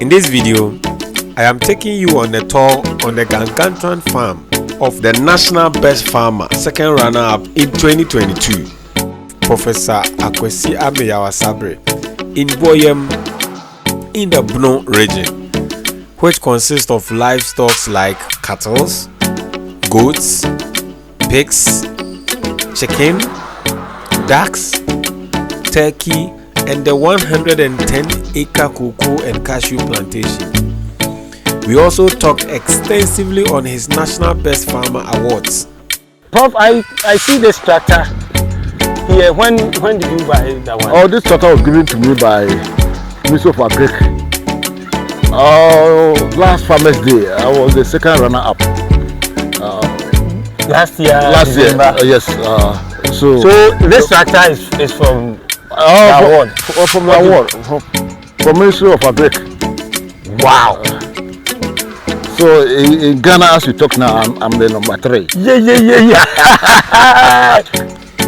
In this video, I am taking you on a tour on the Ghanaian farm of the national best farmer, second runner-up in 2022, Professor Akwasi Asabre Ameyaw in Boyem in the Bno region, which consists of livestock like cattle, goats, pigs, chicken, ducks, turkey, and the 110-acre cocoa and cashew plantation. We also talked extensively on his National Best Farmer Awards. Prof, I see this tractor here. When did you buy that one? Oh, this tractor was given to me by Prof. Akwasi. Last Farmers Day, I was the second runner-up. Last year. Yes. So this tractor is from the award. From the award, from Ministry of Agric. Wow. So in Ghana, as we talk now, I'm the number 3. Yeah.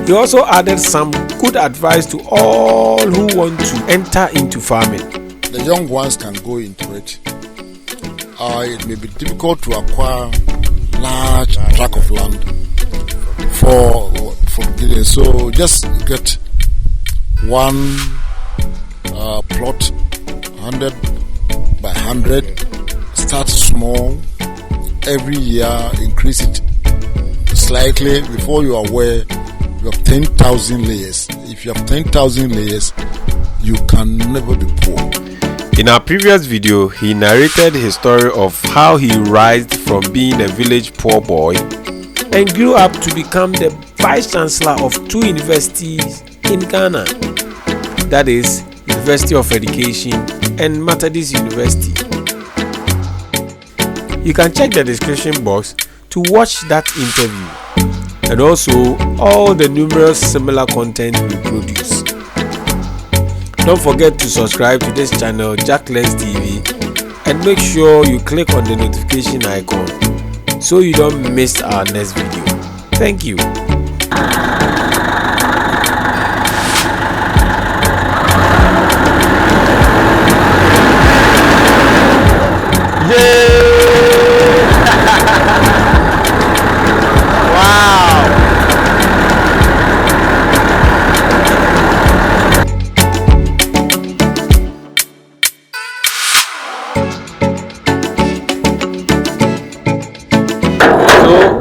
He also added some good advice to all who want to enter into farming. The young ones can go into it. It may be difficult to acquire large tract of land for beginners. So just get one plot, 100 by 100. Start small. Every year, increase it slightly. Before you are aware, you have 10,000 layers. If you have 10,000 layers, you can never be poor. In our previous video, he narrated his story of how he rised from being a village poor boy and grew up to become the Vice Chancellor of 2 universities in Ghana. That is, University of Education and Methodist University. You can check the description box to watch that interview and also all the numerous similar content we produce. Don't forget to subscribe to this channel, Jack Lens TV, and make sure you click on the notification icon so you don't miss our next video. Thank you.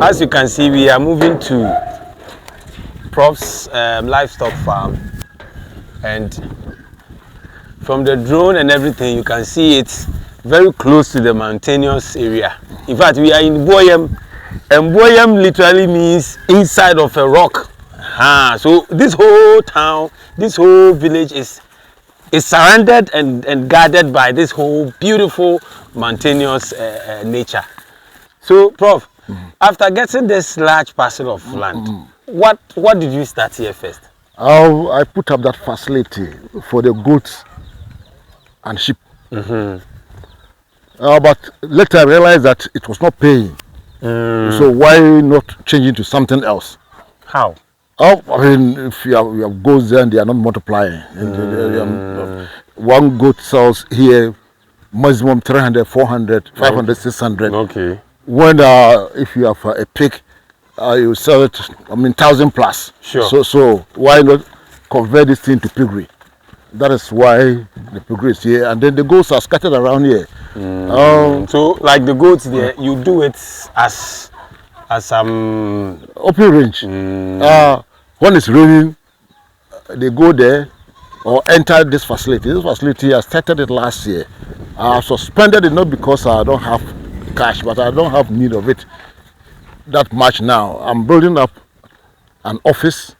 As you can see, we are moving to Prof's livestock farm, and from the drone and everything, you can see it's very close to the mountainous area. In fact, we are in Boyem, and Boyem literally means inside of a rock. So this whole town, this whole village is surrounded and guarded by this whole beautiful mountainous nature. So, Prof, after getting this large parcel of land, what did you start here first? I put up that facility for the goats and sheep. But later I realized that it was not paying. So why not changing to something else? How? I mean, if you have goats there and they are not multiplying. One goat sells here maximum 300, 400, 500, 600. Okay. When if you have a pig, you sell it, 1,000 plus. Sure. So why not convert this thing to piggery? That is why the piggery is here, and then the goats are scattered around here. So like the goats there, you do it as open range. When it's raining, they go there or enter this facility. This facility, I started it last year. I suspended it not because I don't have cash, but I don't have need of it that much now. I'm building up an office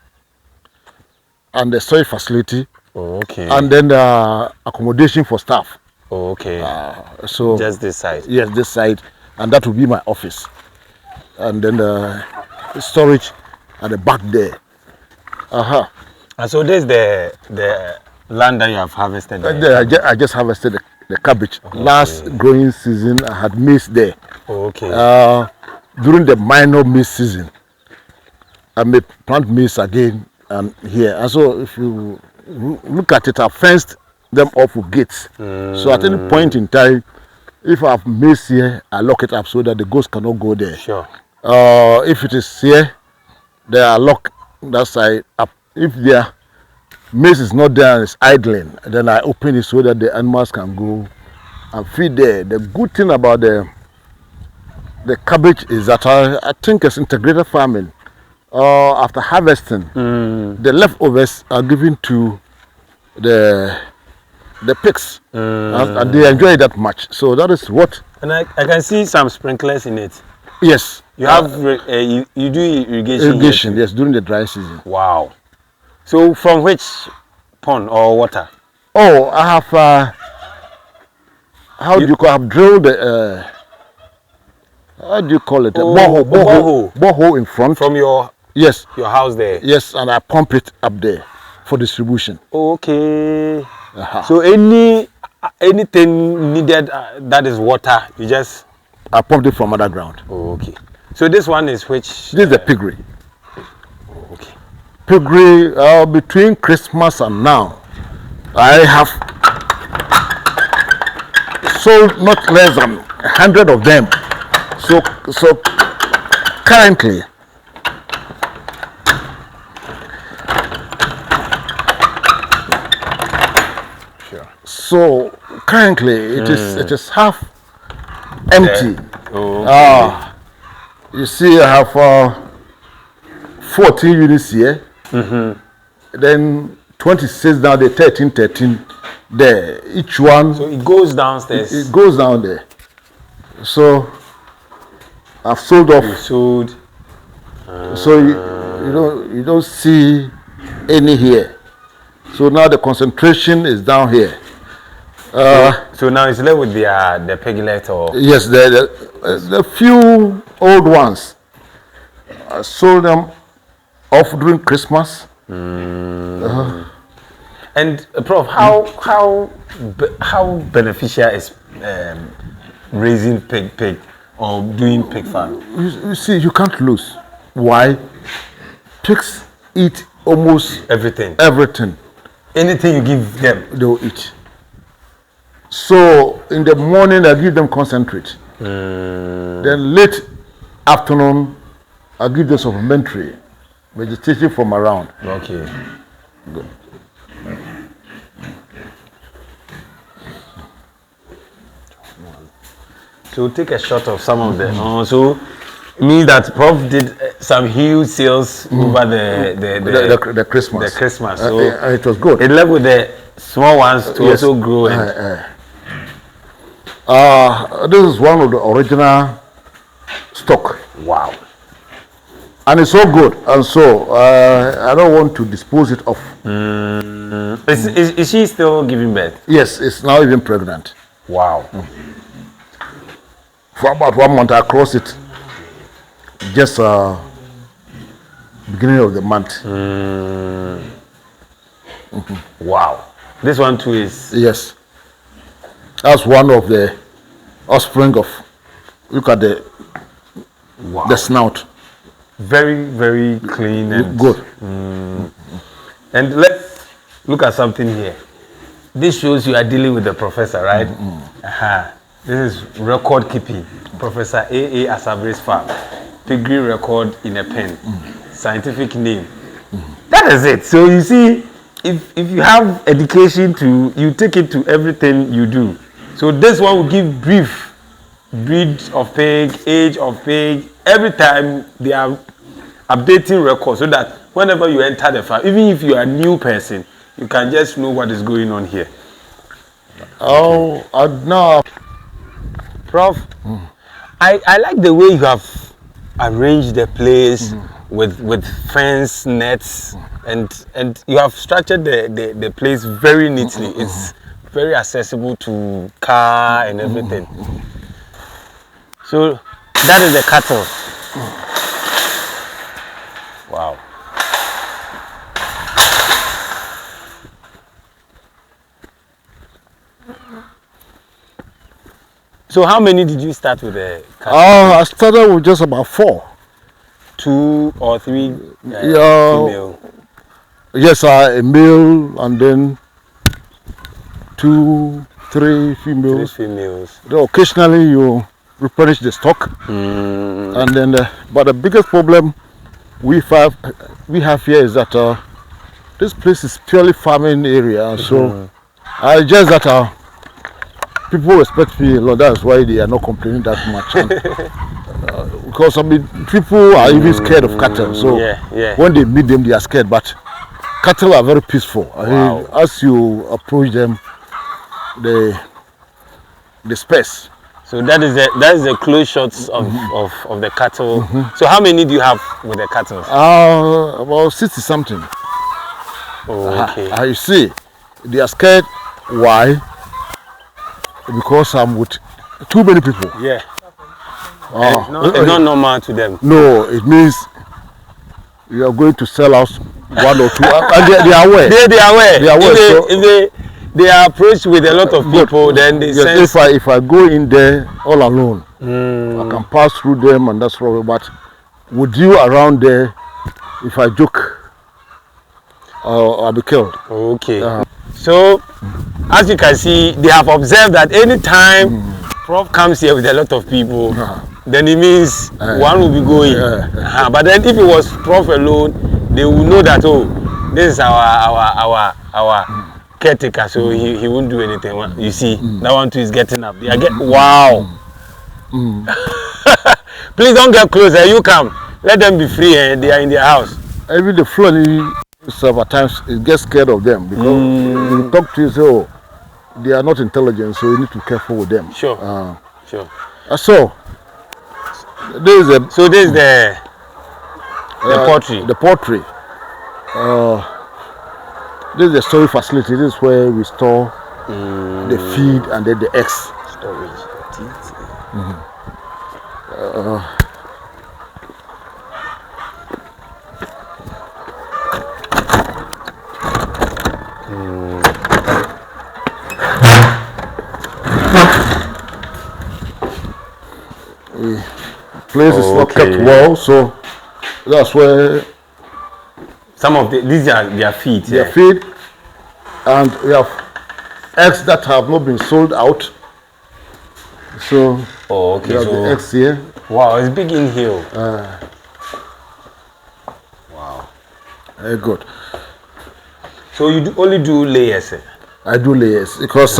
and a storage facility. Okay. And then accommodation for staff. Okay. So just this side. Yes, this side, and that will be my office. And then storage at the back there. And so this is the land that you have harvested. I just harvested the cabbage. Okay. Last growing season, I had maize there. Okay. During the minor maize season, I may plant maize again and here. And so if you look at it, I fenced them off with gates. So at any point in time, if I have maize here, I lock it up so that the ghost cannot go there. Sure. If it is here, they are locked that side up. If their maize is not there and it's idling, then I open it so that the animals can go and feed there. The good thing about the cabbage is that I think it's integrated farming. After harvesting, the leftovers are given to the pigs, and they enjoy it that much. So that is what. And I can see some sprinklers in it. Yes. You have you do irrigation. Irrigation, yes, during the dry season. Wow. So from which pond or water? Oh, I have. How do you call? I've drilled the. How do you call it? Borehole in front. From your house there. Yes, and I pump it up there for distribution. Okay. So anything needed that is water, you just. I pumped it from underground. Oh, okay. So this one is which? This is the piggery. Okay. Piggery between Christmas and now, I have sold not less than 100 of them. So currently, it is half empty. Oh, okay. You see, I have 14 units here. Then 26 down there, 13 there. Each one. So it goes downstairs. It goes down there. So I've sold off. You sold. So you don't see any here. So now the concentration is down here. So now it's left with the piglet or? Yes, the few old ones. I sold them off during Christmas. And Prof, how beneficial is raising pig or doing pig farm? You see, you can't lose. Why? Pigs eat almost everything. Anything you give them, they'll eat. So in the morning, I give them concentrate. Then late afternoon, I give them supplementary vegetation from around. Okay. Good. So take a shot of some of them. So it means that Prof did some huge sales over the Christmas. The Christmas. So it was good. It left with the small ones to also grow. This is one of the original stock. Wow. And it's so good, and so I don't want to dispose it off. Is she still giving birth? Yes, it's now even pregnant. Wow. For about 1 month, I crossed it. Just beginning of the month. Wow. This one too is. Yes. That's one of the offspring of. Look at the snout. Very, very clean and good. And let's look at something here. This shows you are dealing with the professor, right? This is record keeping. Professor A.A. Asabre's farm. Piggery record in a pen. Scientific name. That is it. So you see, if you have education you take it to everything you do. So this one will give brief breed of pig, age of pig. Every time they are updating records so that whenever you enter the farm, even if you are a new person, you can just know what is going on here. Oh, no. Prof, I like the way you have arranged the place with fence nets and you have structured the place very neatly. It's very accessible to car and everything. So that is the cattle. Wow. So how many did you start with the cattle? I started with just about 4. 2 or 3 female? Yes, a male and then 2, 3 females. 3 females. Though occasionally you replenish the stock. And then, but the biggest problem we have here is that this place is purely farming area. So I just that people respect me a lot. That's why they are not complaining that much. And, because I mean, people are even scared of cattle. So when they meet them, they are scared. But cattle are very peaceful. I mean, as you approach them, the space. So that is the close shots of the cattle. So how many do you have with the cattle? About 60 something. Oh, okay. I see. They are scared. Why? Because I'm with too many people. Yeah. It's not normal to them. No, it means you are going to sell us 1 or 2. And they are aware. They are aware. They are aware. If they are approached with a lot of people, then they sense. If I go in there all alone, I can pass through them and that's probably. But with you around there, if I joke, I'll be killed. Okay. So, as you can see, they have observed that anytime Prof comes here with a lot of people, then it means one will be going. But then if it was Prof alone, they will know that this is our caretaker, so he won't do anything. You see, that one too is getting up. They are wow. Please don't get closer. You come. Let them be free. They are in their house. Even the flow at times it gets scared of them because you talk to you, say, they are not intelligent, so you need to be careful with them. Sure. So this is the poultry. The poultry. This is the storage facility. This is where we store the feed and then the eggs. Storage. The place is not kept well, so that's where some of these are their feed. Their feed, and we have eggs that have not been sold out. So we have the eggs here. Wow, it's big in here. Wow. Very good. So you only do layers? I do layers because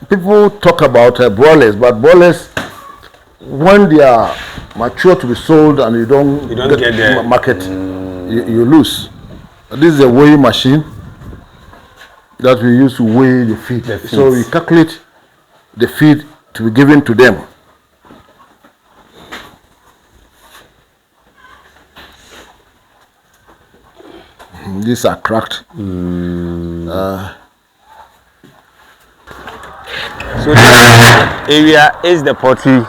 people talk about broilers, but broilers, when they are mature to be sold and you don't get the market, you lose. This is a weighing machine that we use to weigh the feed. So we calculate the feed to be given to them. These are cracked. So this area is the poultry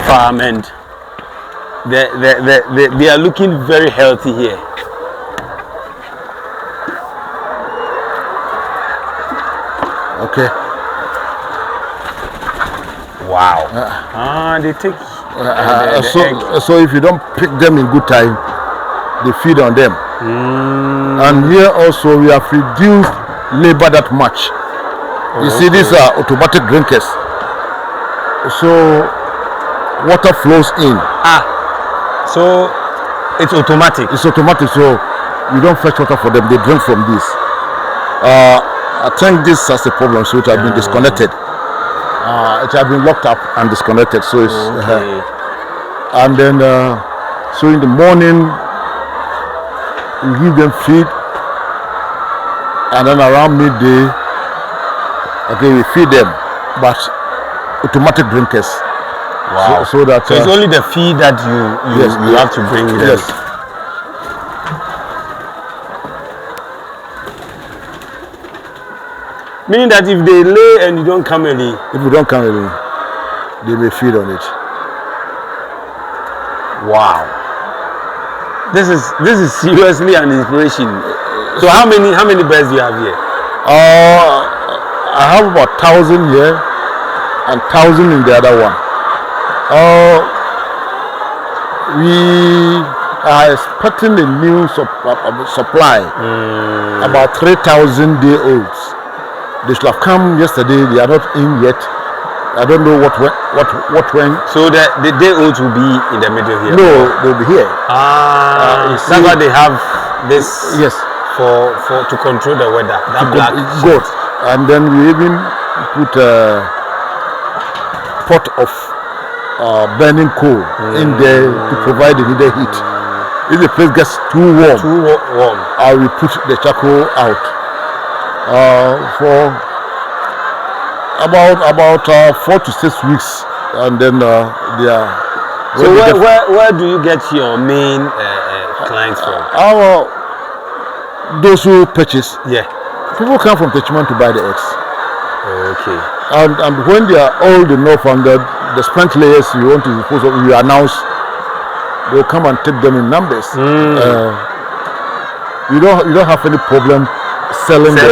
farm, and they are looking very healthy here. Okay. Wow. They take the so if you don't pick them in good time, they feed on them. And here also we have reduced labor that much. You see, these are automatic drinkers. So water flows in. So it's automatic. It's automatic, so you don't fetch water for them. They drink from this. I think this has a problem, so it has been disconnected. It has been locked up and disconnected. So it's and then so in the morning we give them feed, and then around midday, we feed them, but automatic drinkers. Wow. So that it's only the feed that you have to bring them. Yes. Meaning that if they lay and you don't come early, they may feed on it. Wow. This is seriously an inspiration. So how many birds do you have here? I have about 1,000 here and 1,000 in the other one. We are expecting a new supply, about 3,000 day olds. They should have come yesterday. They are not in yet. I don't know what went. So the day olds will be in the middle here. No, they'll be here. That's why they have this. Yes. For to control the weather. That black. Good. And then we even put a pot of burning coal in there to provide the needed heat. If the place gets too warm, we put the charcoal out for about 4 to 6 weeks, and then they are. So where do you get your main clients from? Those who purchase. Yeah. People come from Techman to buy the eggs. Okay. And when they are old enough and the spent layers you want to dispose of, you announce, they'll come and take them in numbers. You don't have any problem selling the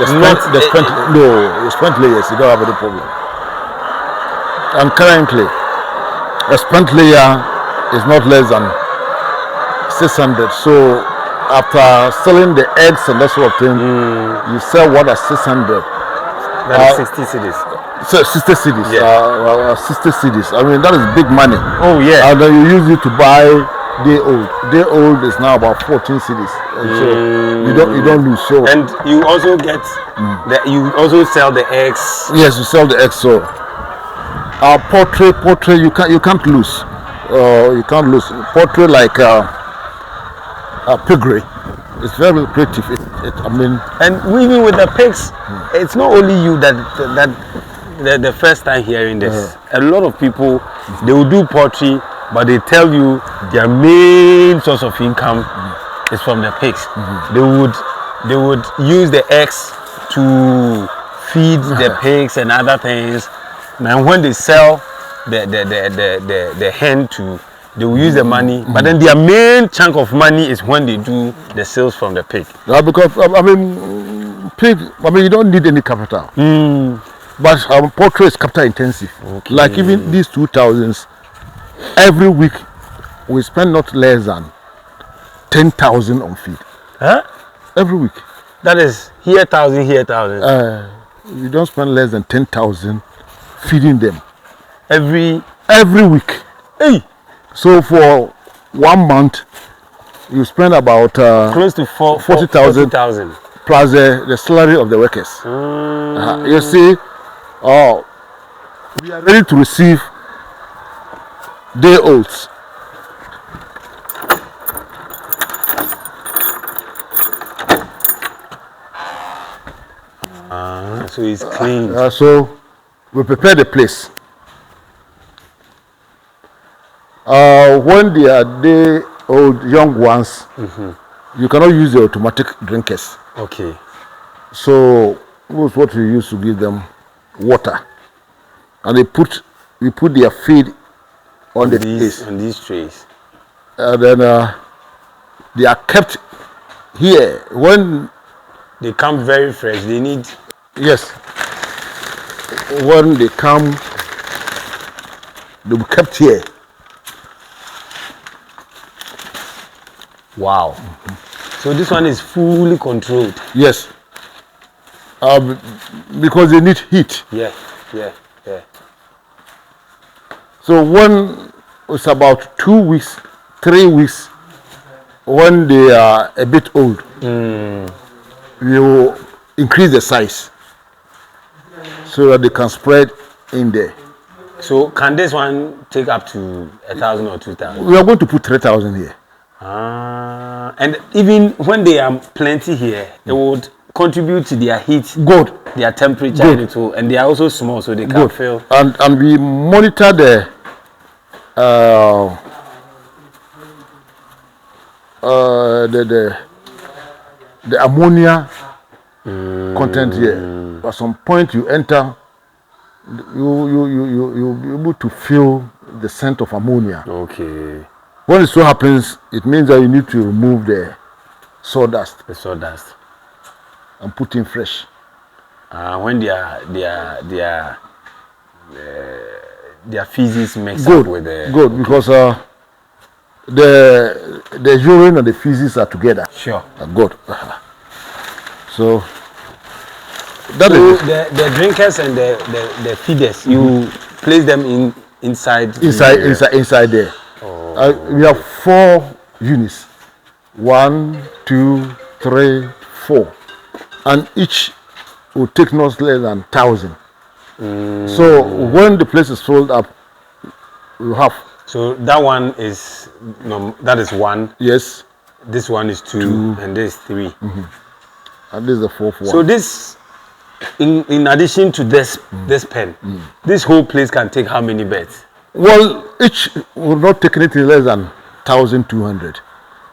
spent layers. You don't have any problem. And currently, a spent layer is not less than 600. So after selling the eggs and that sort of thing, you sell one at 600. That is 60 cities. So 60 cities. Yeah. 60 cities. I mean, that is big money. Oh yeah. And then you use it to buy day old. Day old is now about 14 cities. And so you don't lose. So and you also get you also sell the eggs. Yes, you sell the eggs. So portrait you can't lose. You can't lose. Portrait like piggery. It's very creative. And even with the pigs, it's not only you that the first time hearing this. A lot of people, they will do poultry, but they tell you their main source of income is from the pigs. They would use the eggs to feed the pigs and other things. And when they sell the hen to, they will use the money, but then their main chunk of money is when they do the sales from the pig. Yeah, because pig. You don't need any capital. But poultry is capital intensive. Okay. Like even these 2000s, every week we spend not less than 10,000 on feed. Huh? Every week. That is here 1,000, here 1,000. You don't spend less than 10,000 feeding them. Every week. Hey. So for 1 month, you spend about close to 40,000 plus the salary of the workers. You see, we are ready to receive day olds. So it's clean. So we prepare the place. When they are day old young ones, you cannot use the automatic drinkers. Okay. So that's what we used to give them, water, and we put their feed on these trays. And then they are kept here. When they come very fresh, they need. Yes. When they come, they will be kept here. Wow. So this one is fully controlled. Yes. Because they need heat. Yeah. So when it's about 2 weeks, 3 weeks, when they are a bit old, we will increase the size so that they can spread in there. So can this one take up to 1,000 or 2,000? We are going to put 3,000 here. And even when they are plenty here, it would contribute to their heat, their temperature, and they are also small, so they can't feel. And we monitor the ammonia content here. At some point you enter, you'll be able to feel the scent of ammonia. Okay. When it so happens, it means that you need to remove the sawdust. The sawdust. And put in fresh. When their feces mix up with the. Good, because the urine and the feces are together. Sure. Good. So That so is the drinkers and the feeders, you place them inside there. We have 4 units. 1, 2, 3, 4, and each will take not less than 1,000. So when the place is filled up, we have. So that one is that is 1. Yes. This one is 2, and this is 3. And this is the 4th one. So this, in addition to this pen, this whole place can take how many beds? Well, each will not take anything less than 1,200.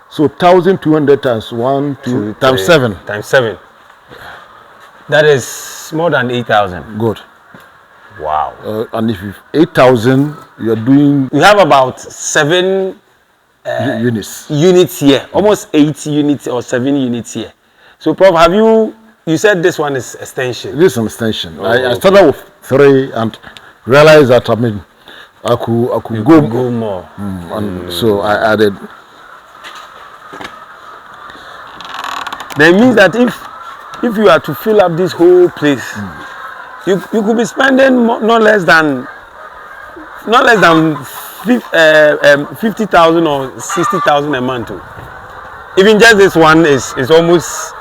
So 1,200 times 1, 2, times 7. Times 7. That is more than 8,000. Good. Wow. And if you've 8,000, you are doing. We have about 7 units here, almost 8 units or 7 units here. So, Prof, have you said this one is extension? This is an extension. I started with 3 and realized that I could go more. And so I added. That means that if you are to fill up this whole place, you could be spending not less than 50,000 or 60,000 a month. Even just this one is almost.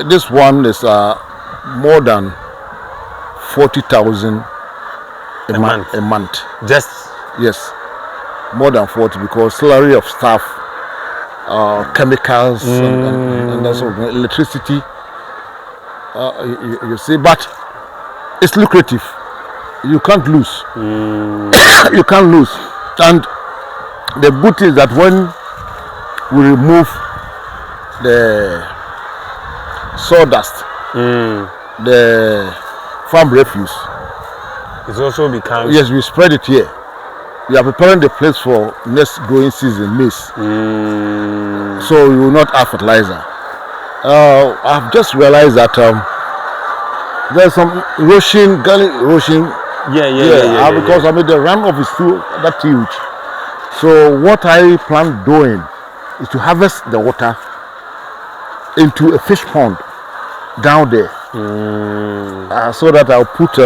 This one is more than 40,000 a month. Just. Yes, more than 40 because salary of staff, chemicals, and also electricity. You see, but it's lucrative. You can't lose. You can't lose. And the good thing is that when we remove the sawdust, the farm refuse, it also becomes. Yes, we spread it here. We are preparing the place for next growing season, maize. So we will not have fertilizer. I've just realized that there's some erosion, garlic erosion. Yeah. Because the runoff is too that huge. So what I plan doing is to harvest the water into a fish pond down there, so that I'll put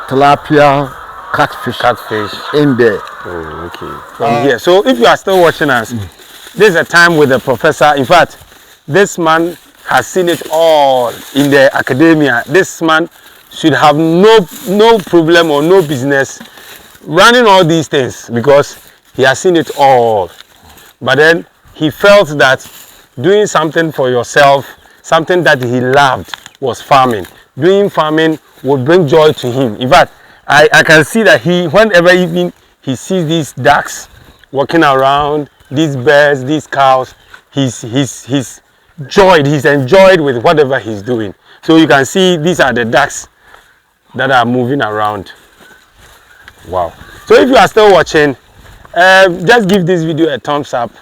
tilapia, catfish in there. From here. So if you are still watching us, this is a time with the professor. In fact, this man has seen it all in the academia. This man should have no problem or no business running all these things because he has seen it all. But then he felt that doing something for yourself, something that he loved, was farming. Doing farming would bring joy to him. In fact, I can see that whenever even he sees these ducks walking around, these birds, these cows, he's enjoyed with whatever he's doing. So you can see these are the ducks that are moving around. Wow. So if you are still watching, just give this video a thumbs up.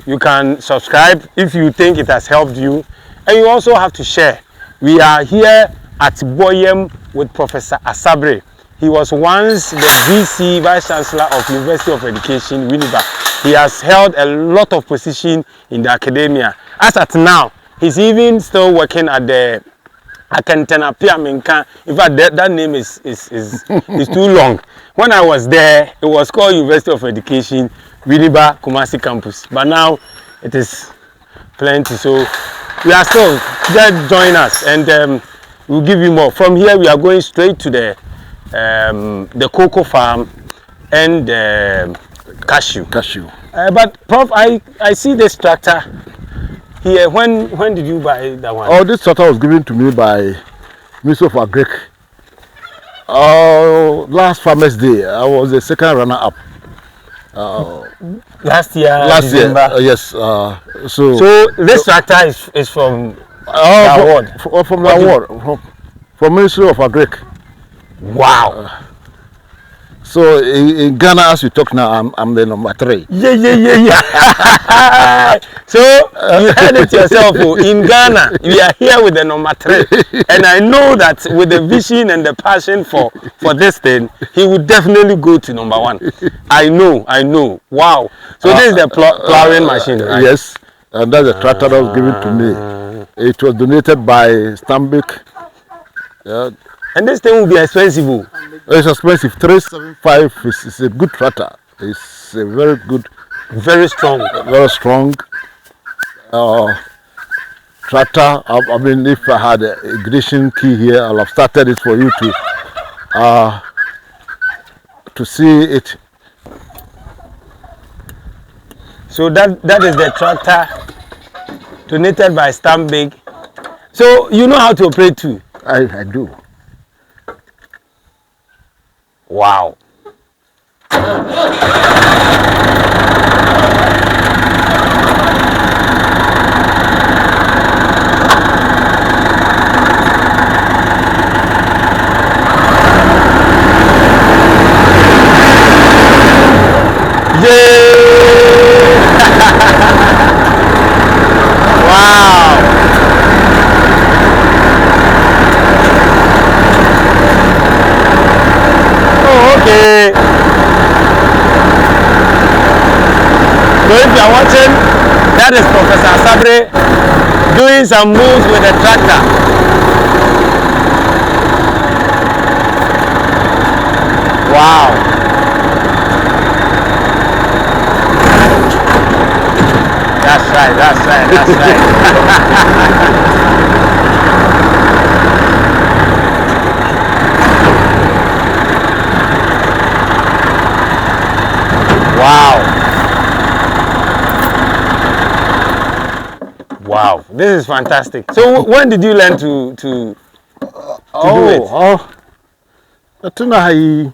You can subscribe if you think it has helped you, and you also have to share. We are here at Boyem with Professor Asabre. He was once the VC, Vice Chancellor of University of Education, Winneba. He has held a lot of position in the academia. As at now, he's even still working at the Akantena Piamenka. In fact, that name is too long. When I was there, it was called University of Education, Winneba Kumasi campus. But now it is plenty. So we are still just join us, and we'll give you more. From here, we are going straight to the cocoa farm and cashew. But Prof, I see this tractor here. When did you buy that one? Oh, this tractor was given to me by Minister of Agric. Last Farmers Day, I was the second runner-up. Last year, December. Yes. So this tractor is from the award. From the award, from Ministry of Agric. Wow. So in Ghana, as we talk now, I'm the number 3. Yeah. So you heard it yourself. In Ghana, we are here with the number 3, and I know that with the vision and the passion for this thing, he would definitely go to number 1. I know. Wow. So this is the plowing machine, right? Yes, and that's the tractor that was given to me. It was donated by Stanbic Yeah. And this thing will be expensive. Oh. It's expensive. 375 is a good tractor. It's a very good, Very strong. very strong tractor. I mean, if I had a ignition key here, I'll have started it for you to see it. So that is the tractor donated by Stambig. So you know how to operate too? I do. Wow. Yay! Wow! Oh, okay. So if you are watching, that is Professor Asabre doing some moves with the tractor. Wow. That's right, that's right, that's right. Wow. Wow, this is fantastic. So when did you learn to do it? I think I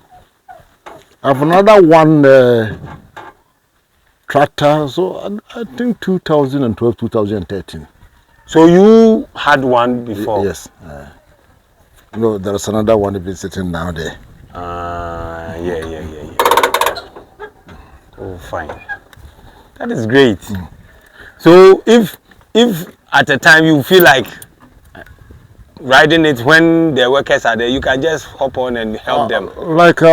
have another one tractor, so I think 2012, 2013. So you had one before? Yes. No, there's another one been sitting now there. Yeah. Oh, fine. That is great. So if at a time you feel like riding it when the workers are there, you can just hop on and help them. Like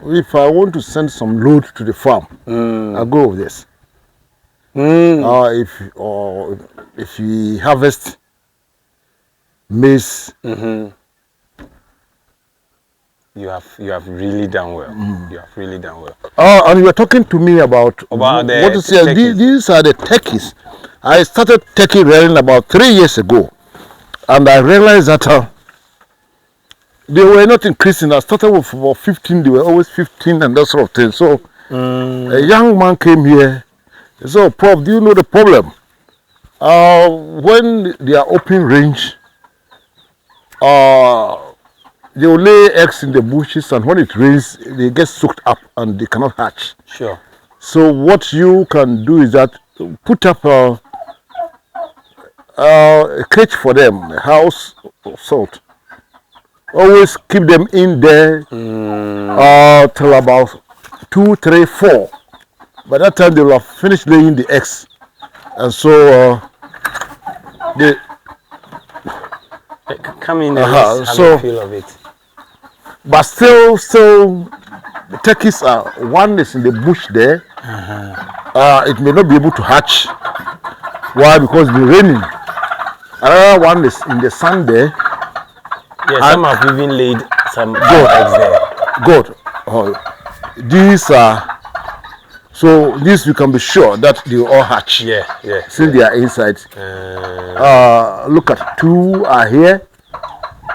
if I want to send some load to the farm, I go with this. If we harvest maize, you have really done well. You have really done well. And you were talking to me about the what to say. turkeys. These are the turkeys. I started turkey rearing about 3 years ago, and I realized that they were not increasing. I started with about 15. They were always 15 and that sort of thing. So a young man came here. He said, "Oh, Prof, do you know the problem? When they are open range, they will lay eggs in the bushes, and when it rains, they get soaked up and they cannot hatch. Sure. So what you can do is that put up a cage for them, a house of salt. Always keep them in there till about 2, 3, 4. By that time, they will have finished laying the eggs, and so they come in and have a feel of it. But still, the turkeys are, one is in the bush there. It may not be able to hatch. Why? Because it's raining. Another one is in the sun there. Yeah, some have even laid some eggs there. Good. These are, so these you can be sure that they all hatch. Yeah. Since they are inside. Look at 2 are here.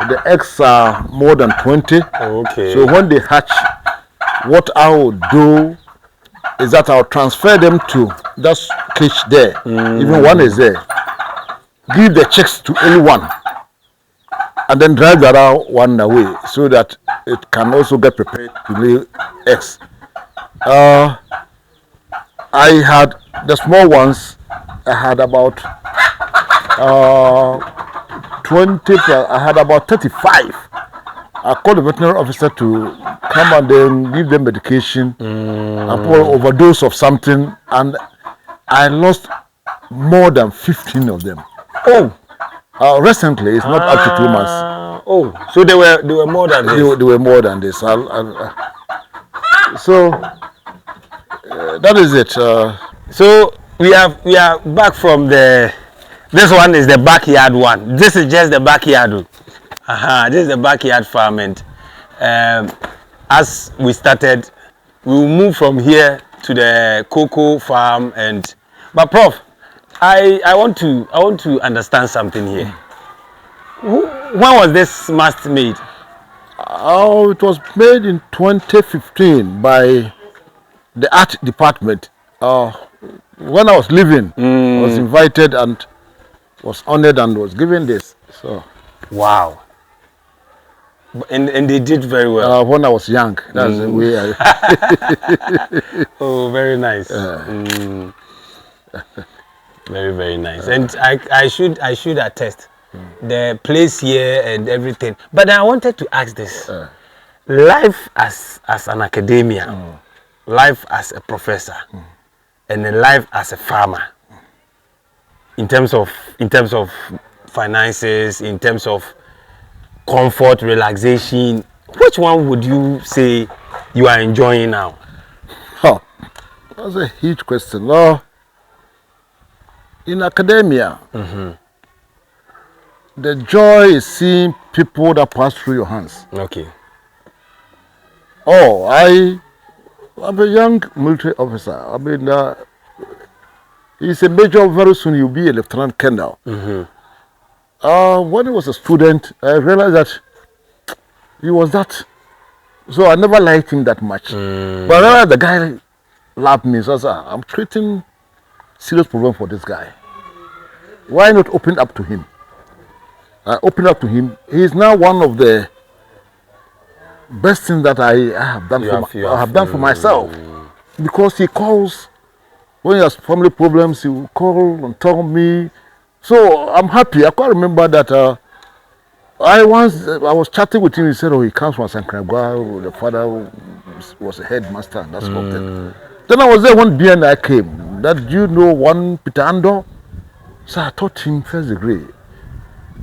The eggs are more than 20. Okay. So when they hatch, what I will do is that I'll transfer them to that cage there. Even one is there. Give the chicks to anyone, and then drive the other one away so that it can also get prepared to lay eggs. I had the small ones. I had about 20. I had about 35. I called the veterinary officer to come and then give them medication. I put overdose of something, and I lost more than 15 of them. Oh. Recently, it's not up to 2 months. Oh, so they were more than this. They were more than this. So that is it. So we are back from the. This one is the backyard one. This is just the backyard. This is the backyard farm, and as we started, we will move from here to the cocoa farm. And but Prof, I want to understand something here. When was this mast made? Oh, it was made in 2015 by the art department. When I was leaving, I was invited and was honored and was given this. So, wow. And they did very well. when I was young, that's the way I. Oh, very nice. Very, very nice. And I should attest the place here and everything. But I wanted to ask this: life as an academia, life as a professor, and then life as a farmer. In terms of finances, in terms of comfort, relaxation, which one would you say you are enjoying now? Oh, that's a huge question. In academia, the joy is seeing people that pass through your hands. Okay. Oh, I'm a young military officer. I mean, he's a major. Very soon you'll be a lieutenant colonel. When he was a student, I realized that he was that. So I never liked him that much. But I realized the guy loved me. So I said, I'm creating serious problem for this guy. Why not open up to him? I opened up to him. He is now one of the best things that I have done for myself. Because he calls when he has family problems. He will call and tell me. So I'm happy. I can't remember that. I was chatting with him. He said, "Oh, he comes from Sankragwa. The father was a headmaster and that sort of thing." Then I was there when BNI came. That you know one Peter Ando. So I taught him first degree.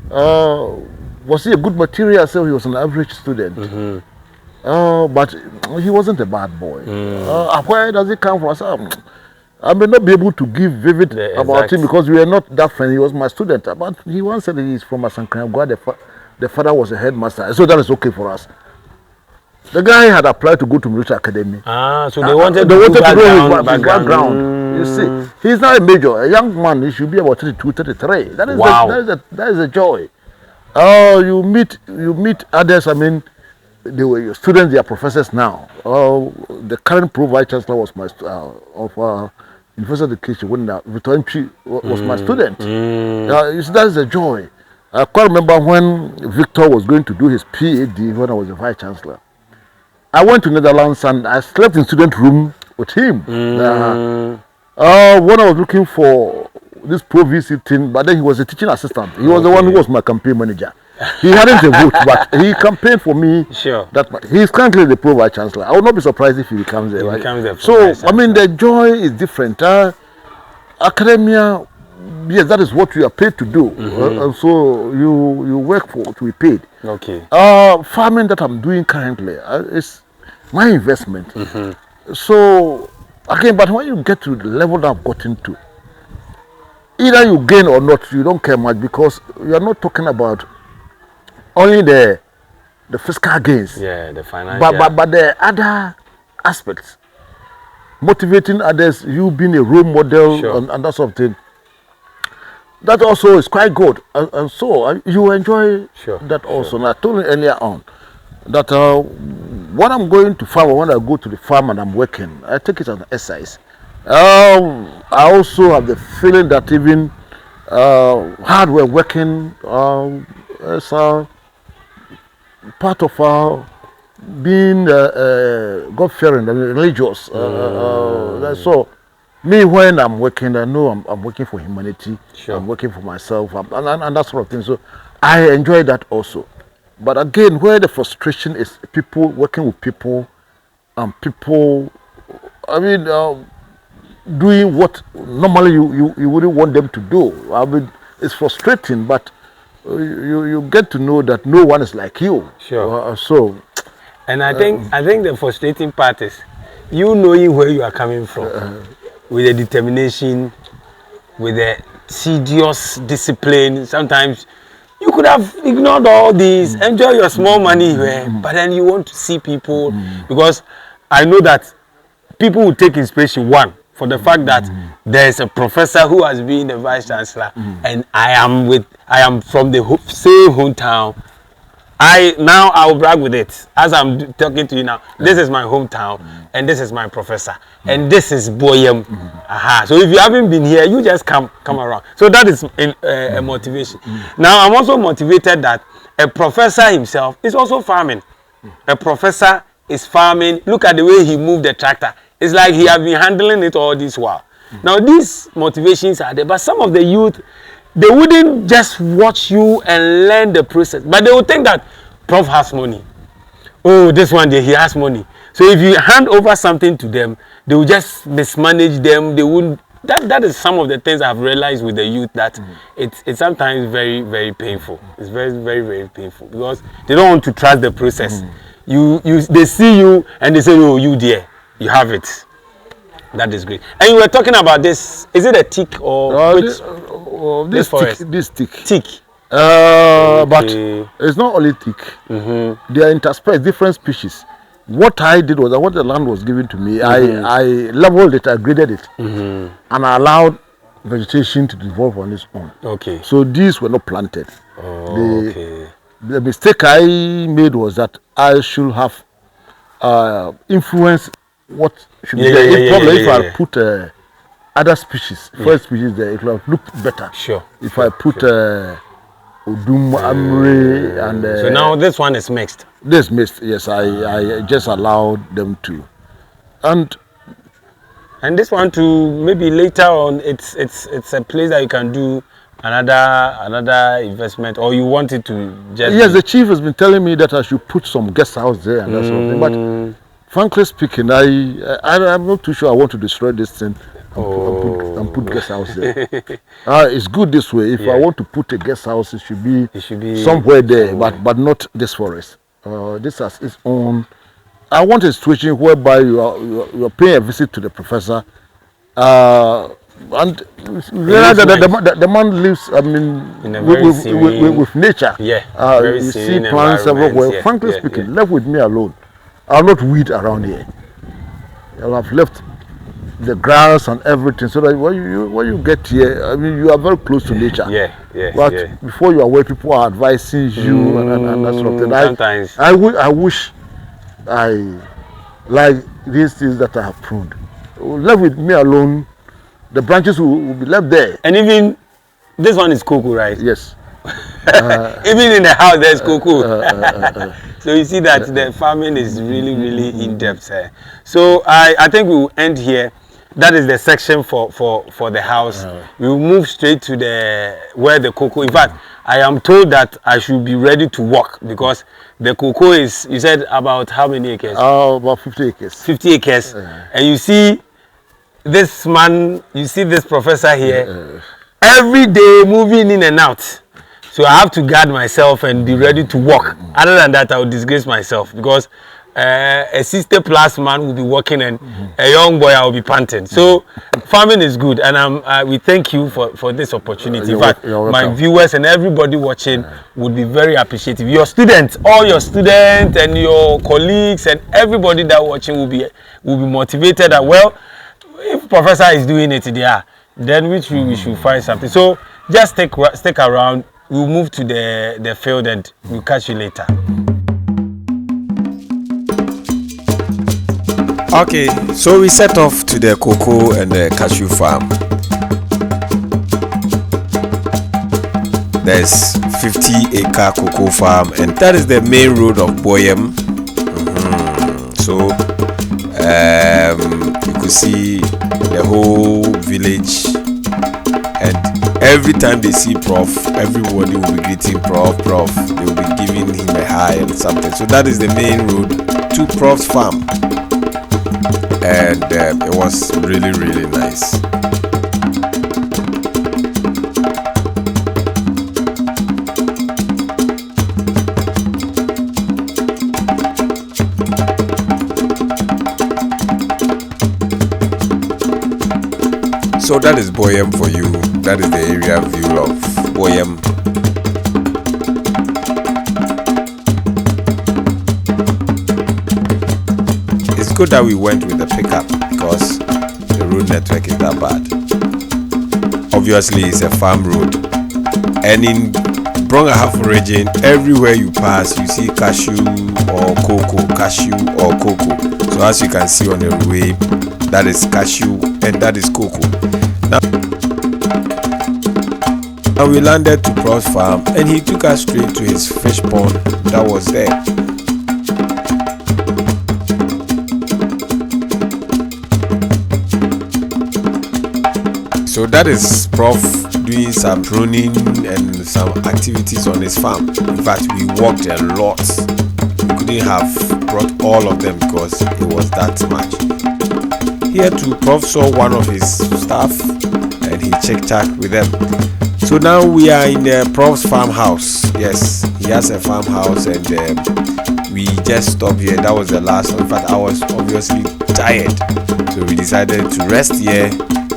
Was he a good material? So he was an average student. But he wasn't a bad boy. Where does he come from? I said, I may not be able to give vivid about him because we are not that friendly. He was my student. But he once said he's from Asankragwa. The father was a headmaster. So that is okay for us. The guy had applied to go to military academy. So they wanted to know his background. You see, he's not a major. A young man, he should be about 32, 33. That is a joy. You meet others. I mean, they were your students. They are professors now. The current Vice Chancellor was my of University Education when Victor was my student. You see, that is a joy. I can't remember when Victor was going to do his PhD when I was the Vice Chancellor. I went to Netherlands and I slept in student room with him. When I was looking for this Prof thing, but then he was a teaching assistant. He was the one who was my campaign manager. He hadn't a vote, but he campaigned for me. Sure. He is currently the Vice Chancellor. I would not be surprised if he becomes there. Right? So, I mean, the joy is different. Academia, yes, that is what you are paid to do. And so you work to be paid. Okay. Farming that I'm doing currently is my investment. So, again, but when you get to the level that I've gotten to, either you gain or not, you don't care much because you are not talking about only the fiscal gains. Yeah, the financial. But the other aspects, motivating others, you being a role model and that sort of thing. That also is quite good, and so you enjoy that also. And I told you earlier on that when I'm going to farm, when I go to the farm and I'm working, I take it as an exercise. I also have the feeling that even hard work working is part of being God-fearing and religious. So, me, when I'm working, I know I'm working for humanity. I'm working for myself, and that sort of thing. So I enjoy that also. But again, where the frustration is, people working with people, and people, I mean, doing what normally you wouldn't want them to do. I mean, it's frustrating, but you get to know that no one is like you. And I think the frustrating part is you knowing where you are coming from. With the determination, with the tedious discipline. Sometimes You could have ignored all this, enjoy your small money here, but then you want to see people, because I know that people will take inspiration, one, for the fact that there is a professor who has been the Vice Chancellor, and I am from the same hometown. I will brag with it as I'm talking to you now. This is my hometown, and this is my professor, and this is Boyem. So if you haven't been here, you just come around. So that is a motivation. Now I'm also motivated that a professor himself is also farming. A professor is farming. Look at the way he moved the tractor. It's like he has been handling it all this while. Now these motivations are there, but some of the youth, they wouldn't just watch you and learn the process, but they would think that Prof has money. Oh, this one day he has money. So if you hand over something to them, they will just mismanage them. They wouldn't. That is some of the things I've realized with the youth, that it's sometimes very, very painful. It's very, very, very painful because they don't want to trust the process. They see you and they say, oh, you dear, you have it. That is great. And you were talking about this. Is it a tick or this forest? This tick. Tick. But it's not only tick. They are interspersed, different species. What I did was, what the land was given to me, I leveled it, I graded it, and I allowed vegetation to develop on its own. Okay. So these were not planted. The mistake I made was that I should have influenced what should be there. If I put other species, first species there, it would have looked better. Sure. If I put Udum, Amre, and so now this one is mixed. This mixed, yes. I just allowed them to, and this one to maybe later on. It's a place that you can do another investment, or you want it to just. Yes, the chief has been telling me that I should put some guest house there and that sort of thing. But frankly speaking, I'm not too sure I want to destroy this thing and put guest house there. It's good this way. If I want to put a guest house, it should be somewhere there, but not this forest. This has its own. I want a situation whereby you are paying a visit to the professor, and the man lives. I mean, with nature. Yeah. You see plants everywhere. Yeah, Frankly speaking, left with me alone. I'll not weed around here. I'll have left the grass and everything, so that when you get here, I mean, you are very close to nature. But before you are aware, people are advising you and that sort of thing. Sometimes I wish I like these things that I have pruned. Left with me alone, the branches will be left there. And even this one is cocoa, right? Yes. Even in the house there's cocoa. So you see that the farming is really, really in depth. So I think we will end here. That is the section for the house. We will move straight to where the cocoa. In fact, I am told that I should be ready to walk because the cocoa is, you said, about how many acres? About 50 acres. 50 acres. And you see this man, you see this professor here, every day moving in and out. So I have to guard myself and be ready to walk. Other than that, I will disgrace myself because a 60+ man will be walking and a young boy I will be panting. So farming is good, and we thank you for this opportunity. In fact, my viewers and everybody watching would be very appreciative. Your students, all your students and your colleagues and everybody that watching will be motivated that, well, if Professor is doing it there, then we should find something. So just stick around. We'll move to the field and we'll catch you later. Okay, so we set off to the cocoa and the cashew farm. There's 50-acre cocoa farm, and that is the main road of Boyem. So you could see the whole village, and every time they see Prof, everybody will be greeting Prof. They will be giving him a hi and something. So that is the main road to Prof's farm. And it was really, really nice. So that is Boyem for you. That is the area view of Boyem. good that we went with the pickup because the road network is that bad. Obviously, it's a farm road, and in Brong-Ahafo region, everywhere you pass, you see cashew or cocoa. So as you can see on the way, that is cashew and that is cocoa. Now we landed to Prof's farm, and he took us straight to his fish pond that was there. So that is Prof doing some pruning and some activities on his farm. In fact, we walked a lot. We couldn't have brought all of them because it was that much. Here too, Prof saw one of his staff and he checked with them. So now we are in Prof's farmhouse. Yes, he has a farmhouse, and we just stopped here. That was the last one. In fact, I was obviously tired, so we decided to rest here,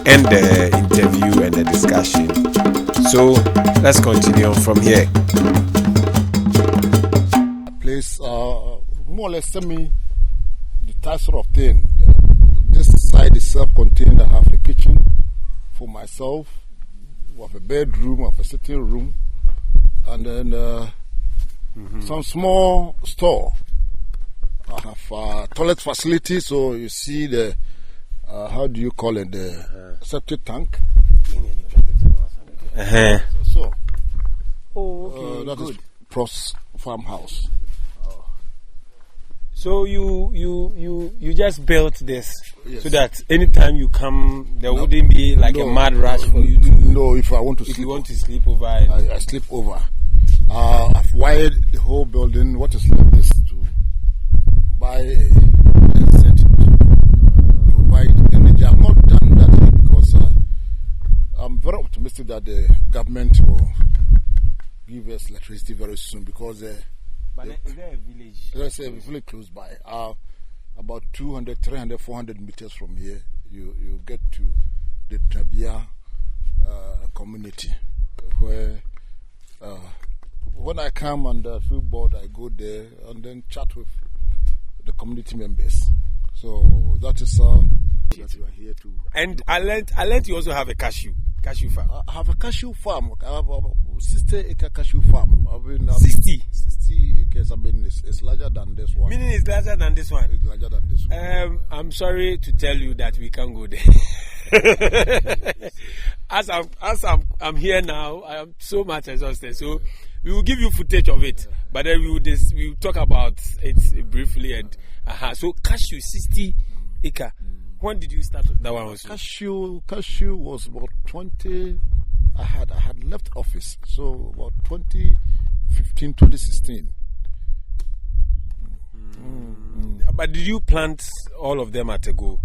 end the interview and the discussion. So let's continue on from here. Place more or less semi-detached sort of thing. This side is self-contained. I have a kitchen for myself. We have a bedroom, we have a sitting room, and then some small store. I have a toilet facility, so you see the how do you call it, the septic tank. So, that is Prof's farmhouse. So you just built this, yes, so that anytime you come, there wouldn't be like a mad rush for you to. No, if I want to If sleep, you want to sleep over, I sleep over. I've wired the whole building. What is left is to buy a set to provide energy. I've not done that yet because I'm very optimistic that the government will give us electricity very soon because. But is there a village? There's a village close by. About 200, 300, 400 meters from here, you get to the Trabia community, where when I come and feel bored, I go there and then chat with the community members. So that is that you are here to. And I learned you also have a cashew farm. I have a cashew farm. I have a 60-acre cashew farm. 60 acres. I mean, it's larger than this one. Meaning it's larger than this one. It's larger than this one. I'm sorry to tell you that we can't go there. As I'm here now, I am so much exhausted. So we will give you footage of it, but then we will talk about it briefly. And so cashew 60 acre. When did you start that one also? Cashew was about 20. I had left office, so about 2015, 2016. But did you plant all of them at a go?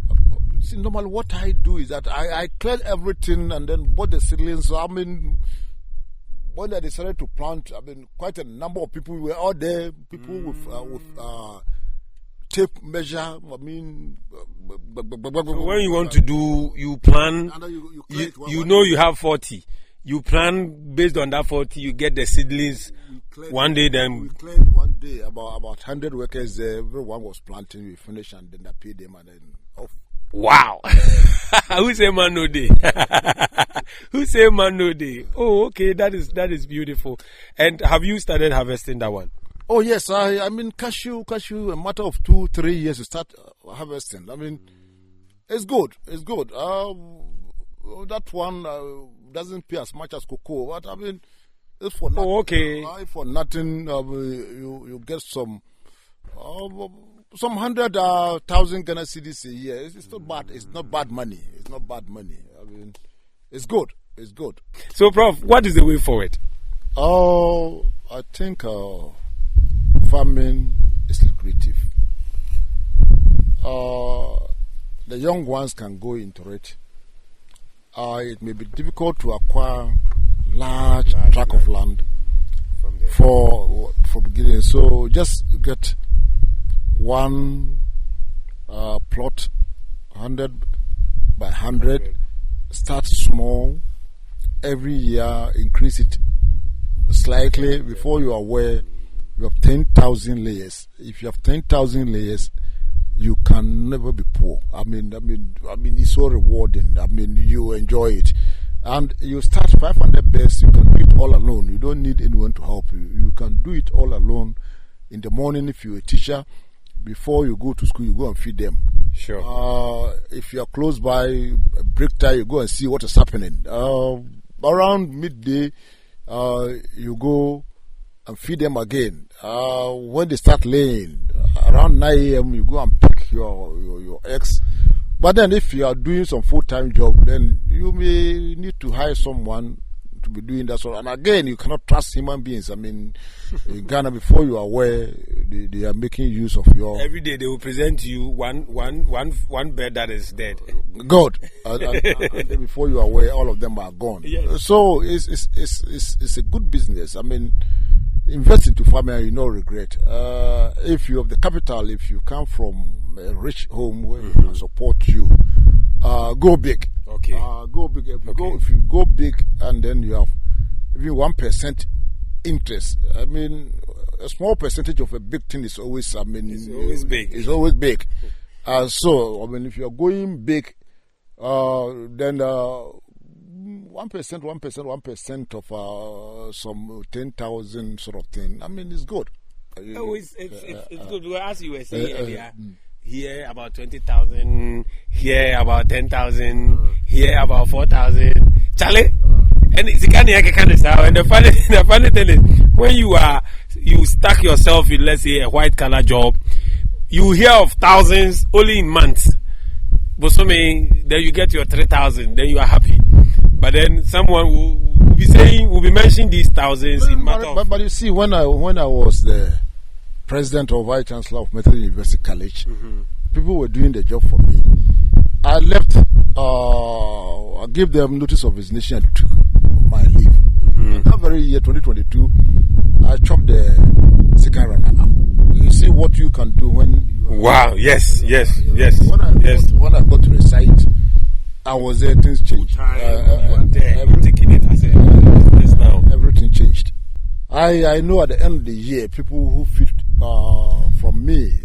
See, normally what I do is that I cleared everything and then bought the seedlings. So I mean, when I decided to plant, I mean, quite a number of people were out there. People with tape measure. I mean, so when you want to do, you plan. You know you have 40. You plan based on that 40. You get the seedlings one day. Then we cleared one day about 100 workers there. Everyone was planting. We finished and then I paid them and then off. Wow. Who say man no day? Who say man no day? Oh, okay. That is beautiful. And have you started harvesting that one? Oh yes, I mean cashew. A matter of 2-3 years to start harvesting. I mean, it's good. That one doesn't pay as much as cocoa, but I mean, it's for nothing. Oh, okay. For nothing, you get some 100,000 Ghana cedis a year. It's not bad. It's not bad money. I mean, it's good. So, Prof, what is the way forward? Oh, I think farming is lucrative. The young ones can go into it. It may be difficult to acquire large tract of land for beginning. So just get one plot, 100 by 100. Start small. Every year, increase it slightly. Before you are aware, you have 10,000 layers. If you have 10,000 layers, you can never be poor. I mean, it's so rewarding. I mean, you enjoy it. And you start 500 beds, you can do it all alone. You don't need anyone to help you. You can do it all alone. In the morning, if you're a teacher, before you go to school, you go and feed them. Sure. If you're close by break time, you go and see what is happening. Around midday, you go and feed them again. When they start laying, around 9 a.m., you go and pick your eggs. But then if you are doing some full-time job, then you may need to hire someone to be doing that. And again, you cannot trust human beings. I mean, in Ghana, before you are aware, they are making use of your... Every day they will present you one bed that is dead. God. And then before you are aware, all of them are gone. Yes. So it's a good business. I mean, invest into farming, you no regret. If you have the capital, if you come from a rich home where we can support you, go big. Okay. Go big. If you go big and then you have even 1% interest, I mean, a small percentage of a big thing is always, I mean, it's always big. It's always big. So, I mean, if you're going big, then 1% of some 10,000 sort of thing, I mean, it's good. It's good because as you were saying earlier, here about 20,000, here about 10,000, here about 4,000. Charlie, and it's kind of sound. And the funny thing is, when you stuck yourself in, let's say, a white collar job, you hear of thousands only in months. But so then you get your 3,000, then you are happy. But then someone will be mentioning these thousands in matter of... But you see, when I was the president or vice chancellor of Methodist University College, people were doing the job for me. I left, I gave them notice of resignation and took my leave. That very year, 2022, I chopped the second runner-up. You see what you can do when you... Wow, yes. When I got to the site, I was there, things changed. Everything changed. I know at the end of the year, people who fit from me,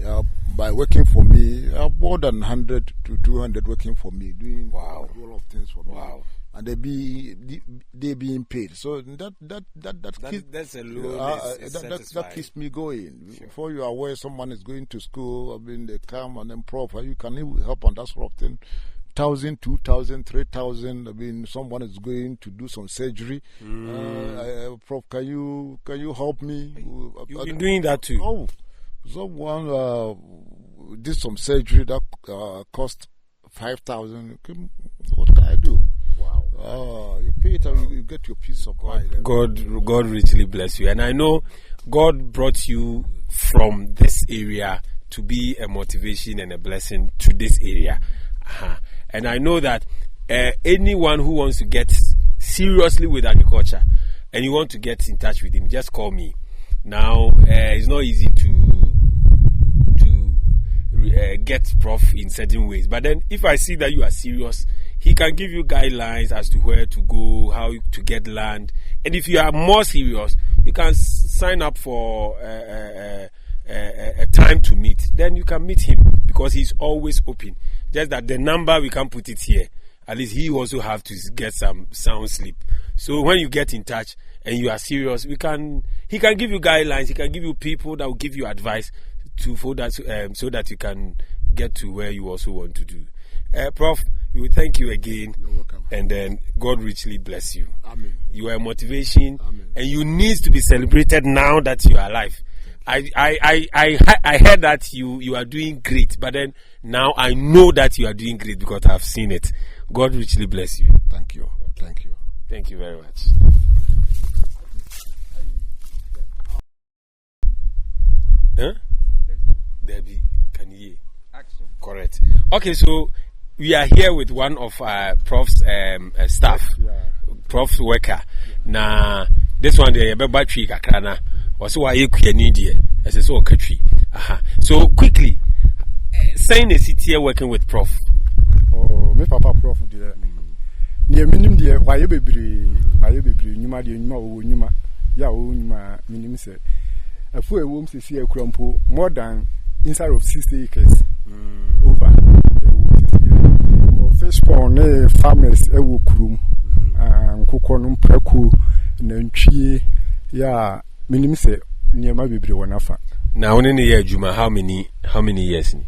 by working for me, more than 100 to 200 working for me, doing a whole lot of things for me. Wow. And they being paid. So that's a load. That keeps me going. Sure. Before you are aware, someone is going to school. I mean, they come and then Prof, you can help on that sort of thing. 1,000, 2,000, 3,000. I mean, someone is going to do some surgery. Prof, can you help me? You've been doing that too. Oh, someone did some surgery that cost 5,000. What can I do? Wow. You pay it and you get your peace of mind. God richly bless you. And I know God brought you from this area to be a motivation and a blessing to this area. And I know that anyone who wants to get seriously with agriculture and you want to get in touch with him, just call me. Now, it's not easy to get Prof in certain ways. But then if I see that you are serious, he can give you guidelines as to where to go, how to get land. And if you are more serious, you can sign up for a time to meet. Then you can meet him because he's always open. Just that the number, we can't put it here. At least he also have to get some sound sleep. So when you get in touch and you are serious, he can give you guidelines. He can give you people that will give you advice so that you can get to where you also want to do. Prof, we will thank you again. You're welcome. And then God richly bless you. Amen. You are a motivation. Amen. And you need to be celebrated now that you are alive. I heard that you are doing great, but then now I know that you are doing great because I've seen it. God richly bless you. Thank you. Thank you. Thank you very much. Huh? Debbie, can you hear? Action. Correct. Okay, so we are here with one of Prof's staff, Prof's worker. Now, this one there, battery kakrana. Was why you need here as a so country. So quickly, saying a city here working with Prof. Oh, me papa Prof there. Near minimum there, why you be nyuma de nyuma ya minimum say. A full womb see a crumple more than inside of 60 acres. over fish pond farmers ewu kurum nkukɔ no mpraku nantwie ya minim sɛ nneɛma bebree wɔ nafa. Na wone ne yɛ adwuma how many years ni?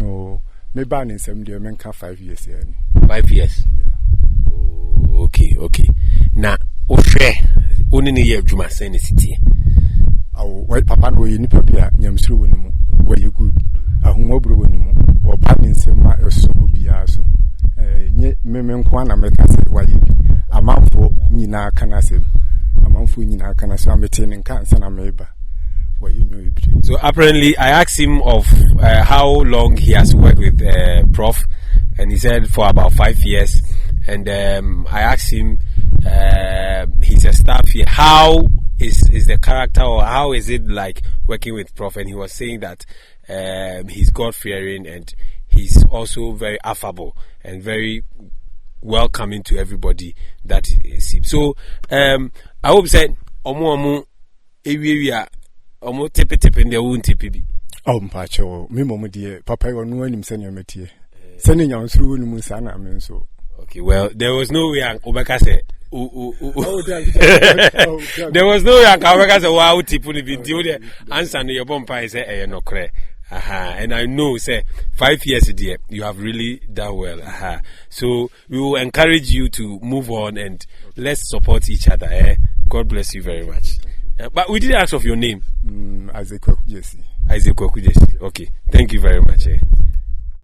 Oh, me ba ne nsɛm deɛ menka 5 years ya ni. 5 years. Yeah. Oh, okay. Na wohwɛ wone ne yɛ adwuma sɛ ne sitie. Awo papa no yɛ nipa bi a nyamsuro wɔ ne mu. Wɔ yɛ good. Ahomabro wɔ ne mu. Wɔ ba ne nsɛm ma ɛso obiara so. Nye nko ana meka sɛ wɔ yɛ bi. Amanfo nyinaa kana sɛm. Amanfo nyinaa kana sɛm amete ne nka nsa na meba. So apparently I asked him of how long he has worked with Prof, and he said for about 5 years. And I asked him, he's a staff here, how is the character, or how is it like working with Prof? And he was saying that he's God-fearing and he's also very affable and very welcoming to everybody that he sees. So I hope said omo area omo tepe in the won tepe bi. Oh mpacho me momo de papa yo no anim sene metie. Sene nyansuru ni mu sa na me nso. Okay, well, there was no way Obeka said there was no way Obeka said wow tipu ni bi the answer no your bompa say no kre. And I know say 5 years dear you have really done well. So we will encourage you to move on and let's support each other. God bless you very much. But we didn't ask of your name. Isaac Kwaku Jesse. Okay, thank you very much.